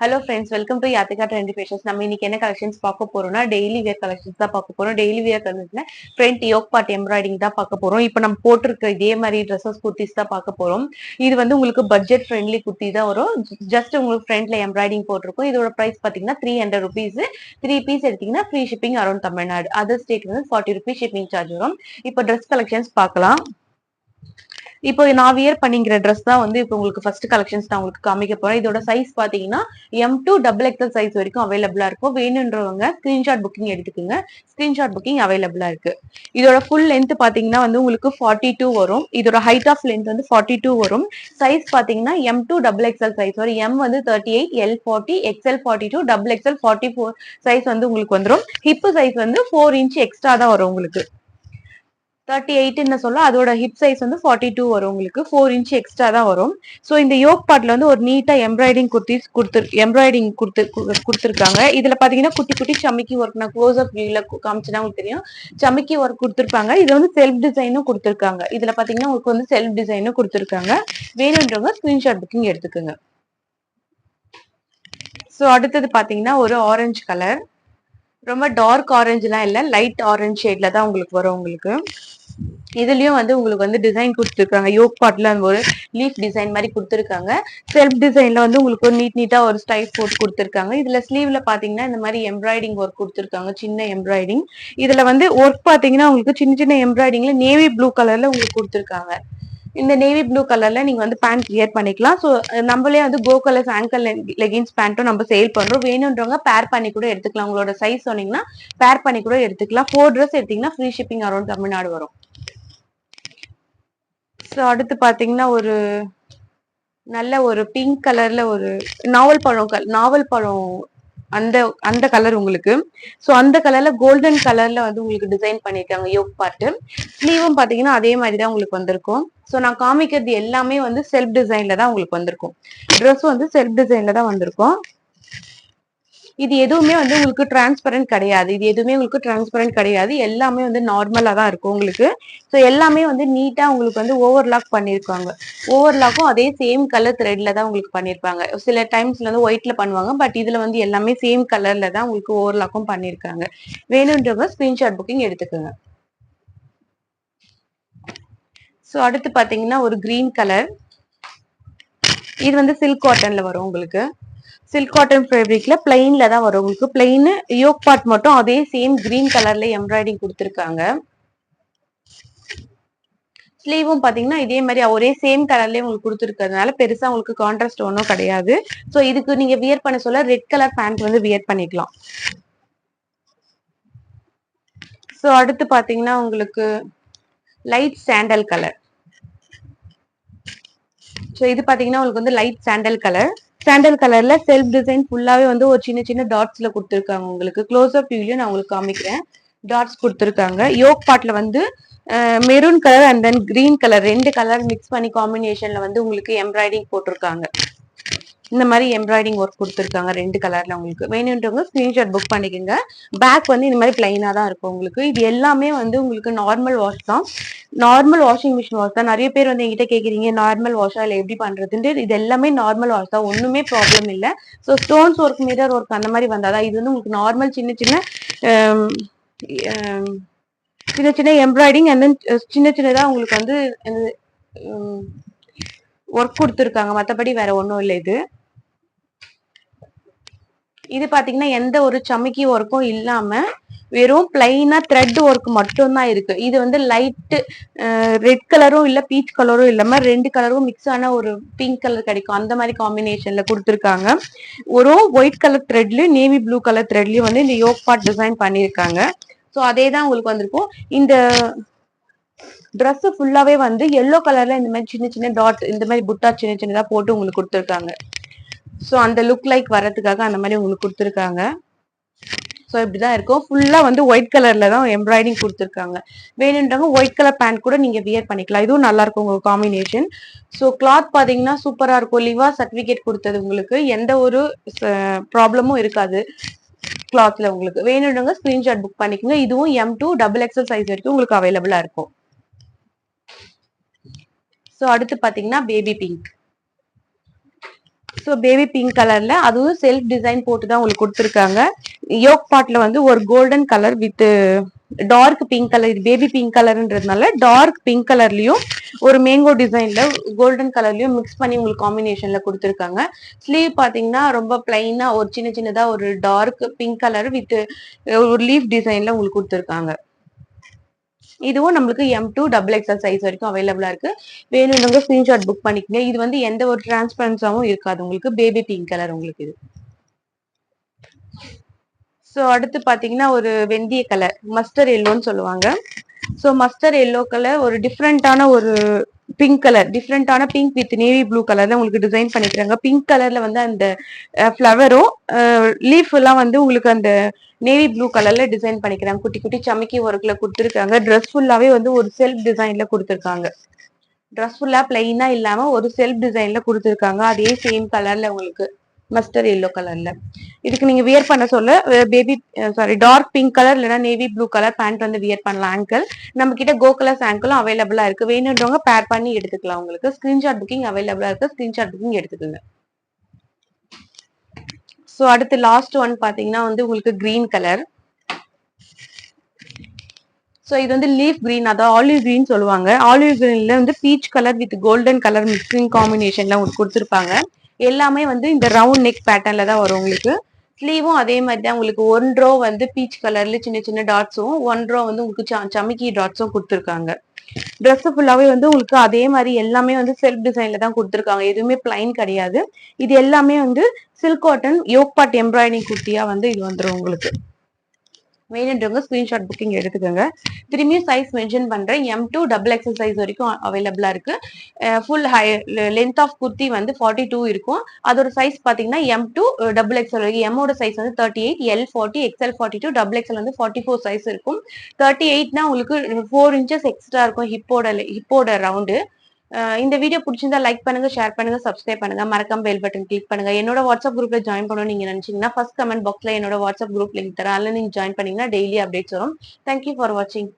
Hello friends, welcome to Yathika trendy fashions. நம்ம இன்னைக்கு என்ன கலெக்ஷன்ஸ் பார்க்க போறோம்னா டெய்லி வேர் கலெக்ஷன்ஸ் தான் பார்க்க போறோம். டெய்லி வேர் கலெக்ஷன்ஸ்ல ஃப்ரண்ட் யோக் பார்ட் எம்ப்ராய்டிங் தான் பார்க்க போறோம். இப்போ நம்ம போட்டிருக்க இதே மாதிரி ட்ரெஸ்ஸஸ் குர்த்திஸ் தான் பார்க்க போறோம். இது வந்து உங்களுக்கு பட்ஜெட் ஃப்ரெண்ட்லி குர்த்தி தான் வரும். ஜஸ்ட் உங்களுக்கு ஃப்ரண்ட்ல எம்ப்ராய்டிங் போட்டிருக்கும். இதோட பிரைஸ் பாத்தீங்கன்னா 300 rupees. 3 பீஸ் எடுத்தீங்கன்னா free shipping around Tamil Nadu. Other state வந்து 40 rupees ஷிப்பிங் சார்ஜ் வரும். இப்போ ட்ரெஸ் கலெக்ஷன்ஸ் பார்க்கலாம். இப்போ நான் வியர் பண்ணிக்கிற ட்ரெஸ் தான் வந்து இப்போ உங்களுக்கு ஃபர்ஸ்ட் கலெக்ஷன்ஸ் நான் உங்களுக்கு காமிக்க போறேன். இதோட சைஸ் பாத்தீங்கன்னா M2 XXL சைஸ் வரைக்கும் அவைலபிளா இருக்கும். வேணுன்றவங்க ஸ்கிரீன்ஷாட் புக்கிங் எடுத்துக்கோங்க. ஸ்கிரீன்ஷாட் புக்கிங் அவைலபிளா இருக்கு. இதோட ஃபுல் லென்த் பாத்தீங்கன்னா வந்து உங்களுக்கு 42 வரும். இதோட ஹைட் ஆஃப் லென்த் வந்து 42 வரும். சைஸ் பாத்தீங்கன்னா M2 XXL சைஸ் வரும். M வந்து 38, L 40, XL 42, XXL 44 சைஸ் வந்து உங்களுக்கு வந்துடும். ஹிப் சைஸ் வந்து 4 inch எக்ஸ்ட்ரா தான் வரும் உங்களுக்கு. 38 சொல்ல அதோட ஹிப் சைஸ் வந்து 42 வரும் உங்களுக்கு. 4 inch எக்ஸ்ட்ரா தான் வரும். ஸோ இந்த யோக் பார்ட்ல வந்து ஒரு நீட்டா எம்ப்ராய்டிங் குர்த்திஸ் கொடுத்துருக்காங்க. இதுல பாத்தீங்கன்னா குட்டி குட்டி சமிக்கி ஒர்க் நான் க்ளோஸ் அப் வியூல காமிச்சுனா உங்களுக்கு தெரியும். சமிக்கி ஒர்க் கொடுத்துருப்பாங்க. இது வந்து செல்ஃப் டிசைனும் கொடுத்துருக்காங்க. இதுல பாத்தீங்கன்னா உங்களுக்கு வந்து செல்ஃப் டிசைனும் கொடுத்துருக்காங்க. வேணுன்றவங்க ஸ்கிரீன்ஷாட் புக்கிங் எடுத்துக்கோங்க. ஸோ அடுத்தது பாத்தீங்கன்னா ஒரு ஆரஞ்சு கலர். ரொம்ப டார்க் ஆரஞ்சுலாம் இல்லை, லைட் ஆரஞ்சு ஷேட்ல தான் உங்களுக்கு வரும். உங்களுக்கு இதுலயும் வந்து உங்களுக்கு வந்து டிசைன் கொடுத்துருக்காங்க. யோக் பார்ட்ல ஒரு லீஃப் டிசைன் மாதிரி கொடுத்துருக்காங்க. செல்ஃப் டிசைன்ல வந்து உங்களுக்கு ஒரு நீட்டா ஒரு ஸ்டைல் போட்டு கொடுத்துருக்காங்க. இதுல ஸ்லீவ்ல பாத்தீங்கன்னா இந்த மாதிரி எம்ப்ராய்டிங் ஒர்க் கொடுத்துருக்காங்க, சின்ன எம்ப்ராய்டிங். இதுல வந்து ஒர்க் பாத்தீங்கன்னா உங்களுக்கு சின்ன சின்ன எம்ப்ராய்டிங்ல நேவி ப்ளூ கலர்ல உங்களுக்கு கொடுத்துருக்காங்க. இந்த நேவி ப்ளூ கலர்ல நீங்க வந்து பேண்ட் வியர் பண்ணிக்கலாம். ஸோ நம்மளே வந்து கோ கலர்ஸ் ஆங்கல் லெகின்ஸ் பேண்ட்டும் நம்ம சேல் பண்றோம். வேணுன்றவங்க பேர் பண்ணி கூட எடுத்துக்கலாம். உங்களோட சைஸ் சொன்னீங்கன்னா பேர் பண்ணி கூட எடுத்துக்கலாம். 4 ட்ரெஸ் எடுத்தீங்கன்னா ஃப்ரீ ஷிப்பிங் அரௌண்ட் தமிழ்நாடு வரும். ஸோ அடுத்து பாத்தீங்கன்னா ஒரு நல்ல ஒரு பிங்க் கலர்ல ஒரு நாவல் பழம் அந்த அந்த கலர் உங்களுக்கு. ஸோ அந்த கலர்ல கோல்டன் கலர்ல வந்து உங்களுக்கு டிசைன் பண்ணிருக்காங்க யோக் பார்ட். ஸ்லீவும் பாத்தீங்கன்னா அதே மாதிரி தான் உங்களுக்கு வந்திருக்கும். ஸோ நான் காமிக்கிறது எல்லாமே வந்து செல்ஃப் டிசைன்ல தான் உங்களுக்கு வந்திருக்கும். ட்ரெஸ் வந்து செல்ஃப் டிசைன்ல தான் வந்திருக்கும். இது எதுவுமே வந்து உங்களுக்கு டிரான்ஸ்பரண்ட் கிடையாது. எல்லாமே வந்து நார்மலா தான் இருக்கும் உங்களுக்கு. ஸோ எல்லாமே வந்து நீட்டா உங்களுக்கு வந்து ஓவர்லாக் பண்ணிருக்காங்க. ஓவர்லாக்கும் அதே சேம் கலர் த்ரெட்ல தான் உங்களுக்கு பண்ணிருப்பாங்க. சில டைம்ஸ்ல வந்து ஒயிட்ல பண்ணுவாங்க, பட் இதுல வந்து எல்லாமே சேம் கலர்ல தான் உங்களுக்கு ஓவர்லாக்கும் பண்ணிருக்காங்க. வேணுன்றவங்க ஸ்கிரீன்ஷாட் புக்கிங் எடுத்துக்கோங்க. ஸோ அடுத்து பாத்தீங்கன்னா ஒரு கிரீன் கலர். இது வந்து சில்க் காட்டன்ல வரும் உங்களுக்கு. சில்க் காட்டன் ஃபேப்ரிக்ல பிளைன்ல தான் வரும் உங்களுக்கு. பிளைன் யோக் பார்ட் மட்டும் அதே சேம் கிரீன் கலர்ல எம்ப்ராய்டிங் கொடுத்துருக்காங்க. ஸ்லீவும் பாத்தீங்கன்னா இதே மாதிரி ஒரே சேம் கலர்லயே உங்களுக்கு கொடுத்துருக்கிறதுனால பெருசா உங்களுக்கு கான்ட்ராஸ்ட் ஒன்றும் கிடையாது. ஸோ இதுக்கு நீங்க வியர் பண்ண சொல்ல ரெட் கலர் பேண்ட் வந்து வியர் பண்ணிக்கலாம். ஸோ அடுத்து பாத்தீங்கன்னா உங்களுக்கு லைட் சாண்டல் கலர். ஸோ இது பாத்தீங்கன்னா உங்களுக்கு வந்து லைட் சாண்டல் கலர். சாண்டல் கலர்ல செல்ஃப் டிசைன் ஃபுல்லாவே வந்து ஒரு சின்ன சின்ன டாட்ஸ்ல கொடுத்துருக்காங்க உங்களுக்கு. க்ளோஸ் அப் வியூலயும் நான் உங்களுக்கு காமிக்கிறேன். டாட்ஸ் கொடுத்துருக்காங்க. யோக் பார்ட்ல வந்து maroon colour and then green colour 2 colour mix பண்ணி காம்பினேஷன்ல வந்து உங்களுக்கு எம்ப்ராய்டிங் போட்டிருக்காங்க. இந்த மாதிரி எம்ப்ராய்டிங் ஒர்க் கொடுத்துருக்காங்க 2 கலர்ல உங்களுக்கு. வேணுன்றவங்க ஸ்கிரீன்ஷாட் புக் பண்ணிக்கோங்க. பேக் வந்து இந்த மாதிரி பிளைனா தான் இருக்கும் உங்களுக்கு. இது எல்லாமே வந்து உங்களுக்கு நார்மல் வாஷ் தான். நார்மல் வாஷிங் மிஷின் வாஷ் தான். நிறைய பேர் வந்து என்கிட்ட கேக்குறீங்க நார்மல் வாஷா இல்லை எப்படி பண்றதுன்ட்டு. இது எல்லாமே நார்மல் வாஷ் தான், ஒண்ணுமே ப்ராப்ளம் இல்லை. So stones work, mirror work அந்த மாதிரி வந்தாதான் இது வந்து உங்களுக்கு நார்மல் சின்ன சின்ன சின்ன சின்ன எம்ப்ராய்டிங் அண்ட் தென் சின்ன சின்னதா உங்களுக்கு வந்து ஒர்க் கொடுத்துருக்காங்க. மற்றபடி வேற ஒன்றும் இல்லை. இது பாத்தீங்கன்னா எந்த ஒரு சமிக்கி ஒர்க்கும் இல்லாம வெறும் பிளைனா த்ரெட் ஒர்க் மட்டும் தான் இருக்கு. இது வந்து லைட் ரெட் கலரும் இல்ல பீச் கலரும் இல்லாம 2 கலரும் மிக்ஸ் ஆன ஒரு பிங்க் கலர் கிடைக்கும். அந்த மாதிரி காம்பினேஷன்ல கொடுத்துருக்காங்க. ஒரு ஒயிட் கலர் த்ரெட்லயும் நேவி ப்ளூ கலர் த்ரெட்லயும் வந்து இந்த யோக் பார்ட் டிசைன் பண்ணிருக்காங்க. ஸோ அதே தான் உங்களுக்கு வந்திருக்கும். இந்த ட்ரெஸ் ஃபுல்லாவே வந்து எல்லோ கலர்ல இந்த மாதிரி சின்ன சின்ன டாட், இந்த மாதிரி புட்டா சின்ன சின்னதா போட்டு உங்களுக்கு கொடுத்துருக்காங்க. ஸோ அந்த லுக் லைக் வர்றதுக்காக அந்த மாதிரி உங்களுக்கு கொடுத்துருக்காங்க. ஸோ இப்படிதான் இருக்கும். ஃபுல்லா வந்து ஒயிட் கலர்ல தான் எம்ப்ராய்டிங் கொடுத்துருக்காங்க. வேணுன்றவங்க ஒயிட் கலர் பேண்ட் கூட நீங்க வியர் பண்ணிக்கலாம். இதுவும் நல்லா இருக்கும் உங்க காம்பினேஷன். ஸோ கிளாத் பாத்தீங்கன்னா சூப்பரா இருக்கும். லிவா சர்டிபிகேட் கொடுத்தது உங்களுக்கு. எந்த ஒரு ப்ராப்ளமும் இருக்காது கிளாத்ல உங்களுக்கு. வேணுன்றவங்க ஸ்கிரீன்ஷாட் புக் பண்ணிக்கோங்க. இதுவும் M2 XXL சைஸ் வரைக்கும் உங்களுக்கு அவைலபிளா இருக்கும். ஸோ அடுத்து பாத்தீங்கன்னா baby pink. So baby pink கலர்ல அதுவும் செல்ஃப் டிசைன் போட்டு தான் உங்களுக்கு கொடுத்துருக்காங்க. யோக் பார்ட்ல வந்து ஒரு golden colour with dark pink colour, இது பேபி பிங்க் கலர்ன்றதுனால டார்க் பிங்க் கலர்லயும் ஒரு மேங்கோ டிசைன்ல கோல்டன் கலர்லயும் மிக்ஸ் பண்ணி உங்களுக்கு காம்பினேஷன்ல கொடுத்துருக்காங்க. ஸ்லீவ் பாத்தீங்கன்னா ரொம்ப பிளைனா ஒரு சின்ன சின்னதா ஒரு டார்க் பிங்க் கலர் வித் ஒரு லீஃப் டிசைன்ல உங்களுக்கு கொடுத்துருக்காங்க. இதுவும் நம்மளுக்கு M2 XXL சைஸ் வரைக்கும் அவைலபிளா இருக்கு. வேணும்னவங்க ஸ்கிரீன்ஷாட் புக் பண்ணிக்கங்க. இது வந்து எந்த ஒரு டிரான்ஸ்பரன்ஸாவும் இருக்காது உங்களுக்கு. பேபி பிங்க் கலர் உங்களுக்கு இது. ஸோ அடுத்து பாத்தீங்கன்னா ஒரு வெந்தய கலர், மஸ்டர் எல்லோன்னு சொல்லுவாங்க. ஸோ மஸ்டர் எல்லோ கலர் ஒரு டிஃப்ரெண்டான ஒரு பிங்க் கலர், டிஃப்ரெண்டான பிங்க் வித் நேவி ப்ளூ கலர்ல உங்களுக்கு டிசைன் பண்ணிக்கிறாங்க. பிங்க் கலர்ல வந்து அந்த ஃபிளவரும் லீஃப் எல்லாம் வந்து உங்களுக்கு அந்த நேவி ப்ளூ கலர்ல டிசைன் பண்ணிக்கிறாங்க. குட்டி குட்டி சமைக்கி ஒர்க்ல கொடுத்துருக்காங்க. ட்ரெஸ் ஃபுல்லாவே வந்து ஒரு செல்ஃப் டிசைன்ல கொடுத்துருக்காங்க. ட்ரெஸ் ஃபுல்லா பிளைனா இல்லாம ஒரு செல்ஃப் டிசைன்ல கொடுத்துருக்காங்க. அதே சேம் கலர்ல உங்களுக்கு மஸ்டர் எல்லோ கலர்ல. இதுக்கு நீங்க வியர் பண்ண சொல்ல பேபி டார்க் பிங்க் கலர் இல்லைன்னா நேவி ப்ளூ கலர் பேண்ட் வந்து வியர் பண்ணலாம். ஆங்கிள் நம்ம கிட்ட கோ கலர்ஸ் ஆங்கிளும் அவைலபிளா இருக்கு. வேணுன்றவங்க பேர் பண்ணி எடுத்துக்கலாம். உங்களுக்கு ஸ்கிரீன்ஷாட் புக்கிங் அவைலபிளா இருக்கு. ஸ்கிரீன்ஷாட் புக்கிங் எடுத்துக்கோங்க. ஸோ அடுத்து லாஸ்ட் ஒன் பாத்தீங்கன்னா வந்து உங்களுக்கு கிரீன் கலர். ஸோ இது வந்து லீஃப் கிரீன், அதாவது ஆலிவ் கிரீன் சொல்லுவாங்க. ஆலிவ் கிரீன்ல வந்து peach colour with golden colour mixing காம்பினேஷன்ல உங்களுக்கு கொடுத்துருப்பாங்க. எல்லாமே வந்து இந்த ரவுண்ட் நெக் பேட்டர்ன்ல தான் வரும் உங்களுக்கு. ஸ்லீவும் அதே மாதிரி தான் உங்களுக்கு. ஒன் ரோ வந்து பீச் கலர்ல சின்ன சின்ன டாட்ஸும், ஒன் ரோ வந்து உங்களுக்கு சமிக்கி டாட்ஸும் கொடுத்துருக்காங்க. ட்ரெஸ் ஃபுல்லாவே வந்து உங்களுக்கு அதே மாதிரி எல்லாமே வந்து செல்ஃப் டிசைன்ல தான் கொடுத்துருக்காங்க. எதுவுமே பிளைன் கிடையாது. இது எல்லாமே வந்து silk cotton yoke part embroidering குர்த்தியா வந்து இது வந்துடும் உங்களுக்கு. வேணுன்றவங்க ஸ்கிரீன்ஷாட் புக்கிங் எடுத்துக்கோங்க. திரும்பியும் சைஸ் மென்ஷன் பண்றேன். M2 XXL சைஸ் வரைக்கும் அவைலபிளா இருக்கு. Full high length of kurti வந்து 42 இருக்கும். அதோட சைஸ் பாத்தீங்கன்னா M2 XXL வரைக்கும். எம்மோட சைஸ் வந்து 38, L 40, XL 42, XXL வந்து 44 சைஸ் இருக்கும். 38னா உங்களுக்கு 4 inches எக்ஸ்ட்ரா இருக்கும் ஹிப்போட ரவுண்டு. இந்த வீடியோ பிடிச்சிருந்தா லைக் பண்ணுங்க, ஷேர் பண்ணுங்க, சப்ஸ்கிரைப் பண்ணுங்க, மறக்காம பெல் பட்டன் கிளிக் பண்ணுங்க. என்னோட வாட்ஸ்அப் குரூப்ல ஜாயின் பண்ணணும்னு நீங்க நினைச்சீங்கன்னா ஃபர்ஸ்ட் கமெண்ட் பாக்ஸ்ல என்னோட வாட்ஸ்அப் குரூப் லிங்க் தரேன். அதுல நீங்க ஜாயின் பண்ணீங்கன்னா டெய்லி அப்டேட்ஸ் வரும். தேங்க்யூ ஃபார் வாட்சிங்.